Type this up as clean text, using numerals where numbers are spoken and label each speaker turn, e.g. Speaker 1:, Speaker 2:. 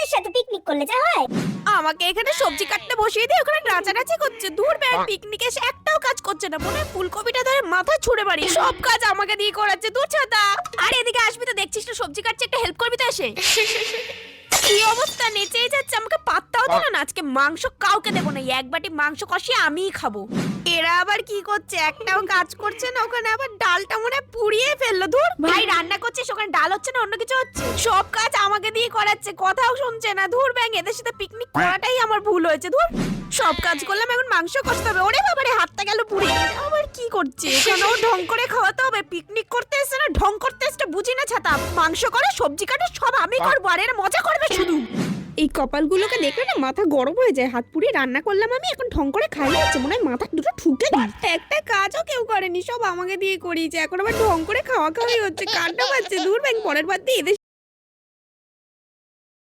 Speaker 1: বরের সাথে পিকনিক করলে যা হয়।
Speaker 2: আমাকে এখানে সবজি কাটতে বসিয়ে দিয়ে ওখানে নাচানাচি করছে। দূর ব্যাগ, পিকনিকে এসে একটাও কাজ করছে না, মনে হয় ফুলকপিটা ধরে মাথা ছুঁড়ে মারি। সব কাজ আমাকে দিয়ে করাচ্ছে। দূর ছাতা। আরে এদিকে আসবি তো, দেখছিস না সবজি কাটছে, একটা হেল্প করবি তো এসে। কি অবস্থা, নেচেই যাচ্ছে, আমাকে পাত্তাও দিল না। আজকে মাংস কাউকে দেবো না, এক বাটি মাংস কষিয়ে আমিই খাবো। এরা আবার কি করছে, একটাও কাজ করছে না। ওখানে আবার ডালটা মনে হয় পুড়িয়ে ফেললো। ধুর ভাই, রান্না করছিস ওখানে ডাল হচ্ছে না অন্য কিছু হচ্ছে? সব কাজ আমাকে দিয়ে করাচ্ছে, কথাও শুনছে না। ধুর ব্যাং, এদের সাথে পিকনিক করাটাই আমার ভুল হয়েছে। ধুর, সব কাজ করলাম, এখন মাংস কষতে হবে। ওরে বাবারে, হাতটা গেল পুড়ে। আবার কি করছে, এখানেও ঢং করে খাওয়াতে হবে। পিকনিক করতে এসছে না ঢং করতে এসছে, বুঝি না ছাতা। মাংস করে, সবজি কাটে, সব আমি করবো, আর এরা মজা করবে শুধু। এই কপালগুলোকে দেখলে না মাথা গরম হয়ে যায়। হাত পুড়িয়ে রান্না করলাম আমি, এখন ঢং করে খাই যাচ্ছে, মনে হয় মাথা দুটো ঠুকে দিই। একটা কাজও কেউ করেনি, সব আমাকে দিয়ে করিয়েছে। এখন আবার ঢং করে খাওয়া খাওয়াই হচ্ছে, কান্না পাচ্ছে। দূর ব্যাং, পরের বার দিয়ে এদের